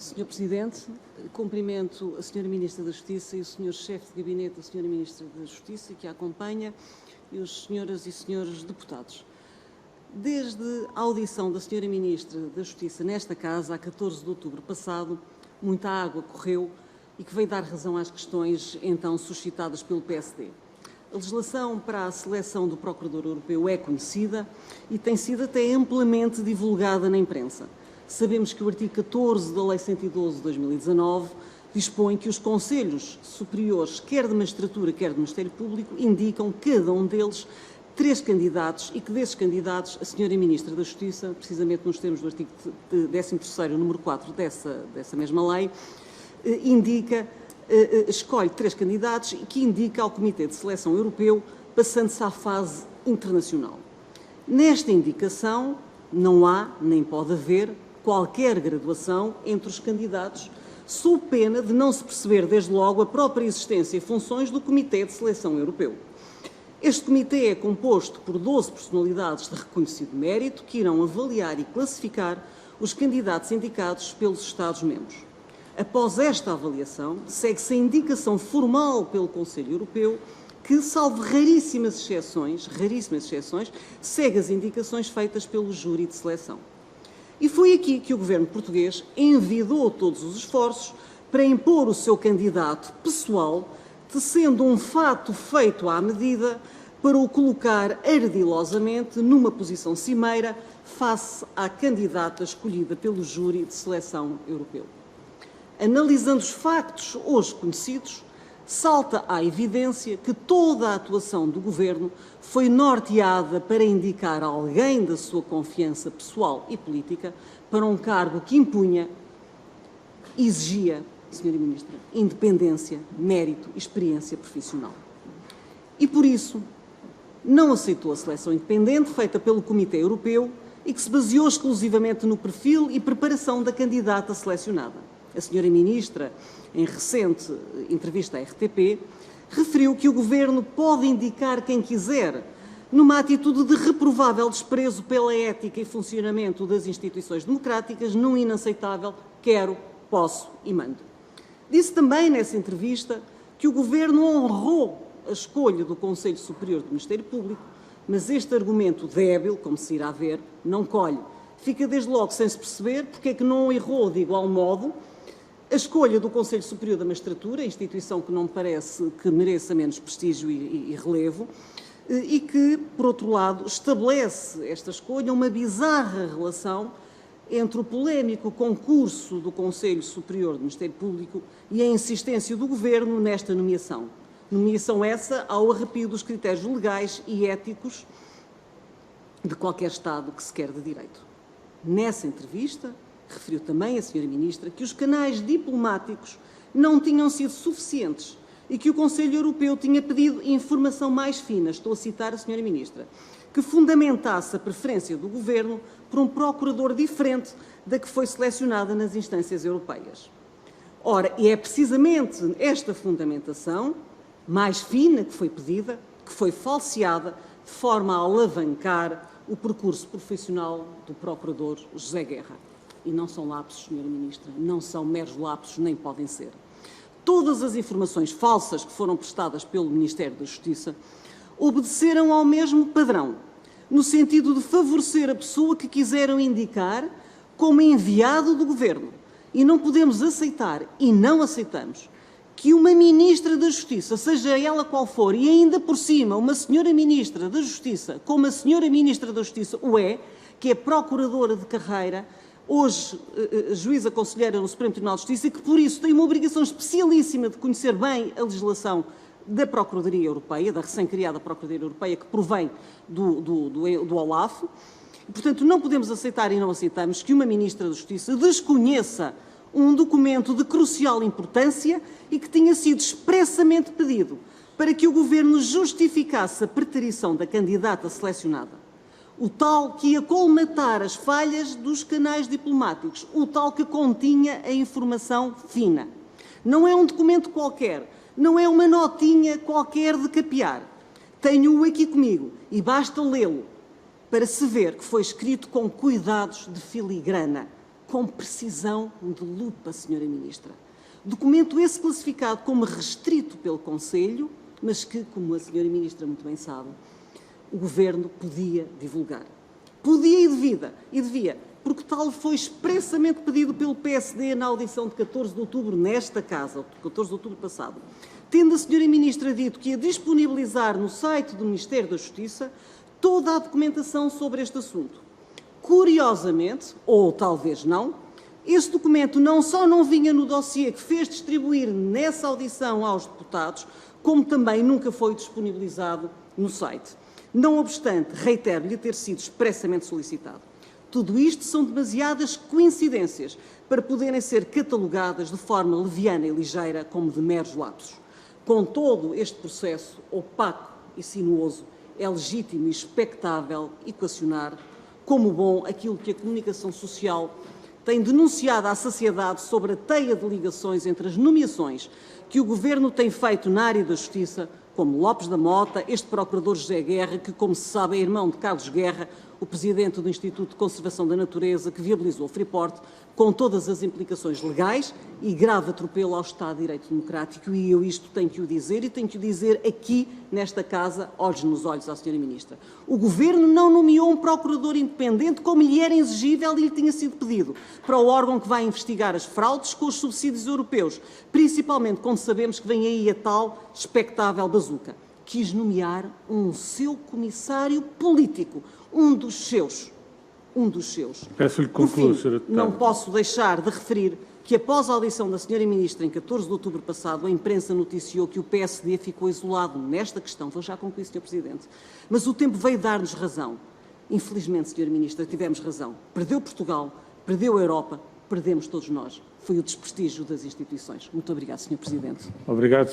Sr. Presidente, cumprimento a Sra. Ministra da Justiça e o Sr. Chefe de Gabinete da Sra. Ministra da Justiça, que a acompanha, e os Sras. E Srs. Deputados. Desde a audição da Sra. Ministra da Justiça nesta Casa, a 14 de outubro passado, muita água correu e que veio dar razão às questões então suscitadas pelo PSD. A legislação para a seleção do Procurador Europeu é conhecida e tem sido até amplamente divulgada na imprensa. Sabemos que o artigo 14 da Lei 112 de 2019 dispõe que os Conselhos Superiores, quer de Magistratura, quer de Ministério Público, indicam cada um deles 3 candidatos e que desses candidatos a Sra. Ministra da Justiça, precisamente nos termos do artigo 13º, número 4 dessa mesma lei, escolhe 3 candidatos e que indica ao Comitê de Seleção Europeu, passando-se à fase internacional. Nesta indicação não há, nem pode haver, qualquer graduação entre os candidatos, sob pena de não se perceber desde logo a própria existência e funções do Comitê de Seleção Europeu. Este comitê é composto por 12 personalidades de reconhecido mérito que irão avaliar e classificar os candidatos indicados pelos Estados-membros. Após esta avaliação, segue-se a indicação formal pelo Conselho Europeu que, salvo raríssimas exceções, segue as indicações feitas pelo júri de seleção. E foi aqui que o governo português envidou todos os esforços para impor o seu candidato pessoal, tecendo um fato feito à medida para o colocar ardilosamente numa posição cimeira face à candidata escolhida pelo júri de seleção europeu. Analisando os factos hoje conhecidos, salta à evidência que toda a atuação do Governo foi norteada para indicar alguém da sua confiança pessoal e política para um cargo que impunha, exigia, Sra. Ministra, independência, mérito e experiência profissional. E por isso não aceitou a seleção independente feita pelo Comitê Europeu e que se baseou exclusivamente no perfil e preparação da candidata selecionada. A Sra. Ministra, em recente entrevista à RTP, referiu que o Governo pode indicar quem quiser, numa atitude de reprovável desprezo pela ética e funcionamento das instituições democráticas, num inaceitável quero, posso e mando. Disse também nessa entrevista que o Governo honrou a escolha do Conselho Superior do Ministério Público, mas este argumento débil, como se irá ver, não colhe. Fica desde logo sem se perceber porque é que não errou de igual modo a escolha do Conselho Superior da Magistratura, instituição que não me parece que mereça menos prestígio e relevo, e que, por outro lado, estabelece esta escolha uma bizarra relação entre o polémico concurso do Conselho Superior do Ministério Público e a insistência do Governo nesta nomeação. Nomeação essa ao arrepio dos critérios legais e éticos de qualquer Estado que se quer de direito. Nessa entrevista, referiu também a Sra. Ministra que os canais diplomáticos não tinham sido suficientes e que o Conselho Europeu tinha pedido informação mais fina, estou a citar a Sra. Ministra, que fundamentasse a preferência do Governo por um procurador diferente da que foi selecionada nas instâncias europeias. Ora, e é precisamente esta fundamentação mais fina que foi pedida, que foi falseada, de forma a alavancar o percurso profissional do Procurador José Guerra. E não são lapsos, Sra. Ministra, não são meros lapsos, nem podem ser. Todas as informações falsas que foram prestadas pelo Ministério da Justiça obedeceram ao mesmo padrão, no sentido de favorecer a pessoa que quiseram indicar como enviado do Governo. E não podemos aceitar, e não aceitamos, que uma Ministra da Justiça, seja ela qual for, e ainda por cima uma Sra. Ministra da Justiça, como a Sra. Ministra da Justiça o é, que é Procuradora de carreira, hoje juíza conselheira no Supremo Tribunal de Justiça, e que por isso tem uma obrigação especialíssima de conhecer bem a legislação da Procuradoria Europeia, da recém-criada Procuradoria Europeia, que provém do OLAF. E, portanto, não podemos aceitar e não aceitamos que uma Ministra da Justiça desconheça um documento de crucial importância e que tinha sido expressamente pedido para que o Governo justificasse a preterição da candidata selecionada. O tal que ia colmatar as falhas dos canais diplomáticos, o tal que continha a informação fina. Não é um documento qualquer, não é uma notinha qualquer de capiar. Tenho-o aqui comigo e basta lê-lo para se ver que foi escrito com cuidados de filigrana, com precisão de lupa, Sra. Ministra. Documento esse classificado como restrito pelo Conselho, mas que, como a Sra. Ministra muito bem sabe, o Governo podia divulgar. Podia e devia, porque tal foi expressamente pedido pelo PSD na audição de 14 de outubro nesta Casa, 14 de outubro passado. Tendo a Sra. Ministra dito que ia disponibilizar no site do Ministério da Justiça toda a documentação sobre este assunto. Curiosamente, ou talvez não, esse documento não só não vinha no dossiê que fez distribuir nessa audição aos deputados, como também nunca foi disponibilizado no site. Não obstante, reitero-lhe ter sido expressamente solicitado. Tudo isto são demasiadas coincidências para poderem ser catalogadas de forma leviana e ligeira como de meros lapsos. Com todo este processo opaco e sinuoso, é legítimo e expectável equacionar como bom aquilo que a comunicação social tem denunciado à sociedade sobre a teia de ligações entre as nomeações que o Governo tem feito na área da Justiça, como Lopes da Mota, este procurador José Guerra, que, como se sabe, é irmão de Carlos Guerra, o presidente do Instituto de Conservação da Natureza, que viabilizou o Freeport, com todas as implicações legais e grave atropelo ao Estado de Direito Democrático. E eu isto tenho que o dizer, e tenho que o dizer aqui, nesta Casa, olhos nos olhos à Sra. Ministra. O Governo não nomeou um procurador independente como lhe era exigível e lhe tinha sido pedido, para o órgão que vai investigar as fraudes com os subsídios europeus, principalmente quando sabemos que vem aí a tal expectável bazuca. Quis nomear um seu comissário político, um dos seus. Peço-lhe que conclua, Sra. Deputada. Não posso deixar de referir que, após a audição da Sra. Ministra, em 14 de outubro passado, a imprensa noticiou que o PSD ficou isolado nesta questão. Vou já concluir, Sr. Presidente. Mas o tempo veio dar-nos razão. Infelizmente, Sra. Ministra, tivemos razão. Perdeu Portugal, perdeu a Europa, perdemos todos nós. Foi o desprestígio das instituições. Muito obrigado, Sr. Presidente. Obrigado.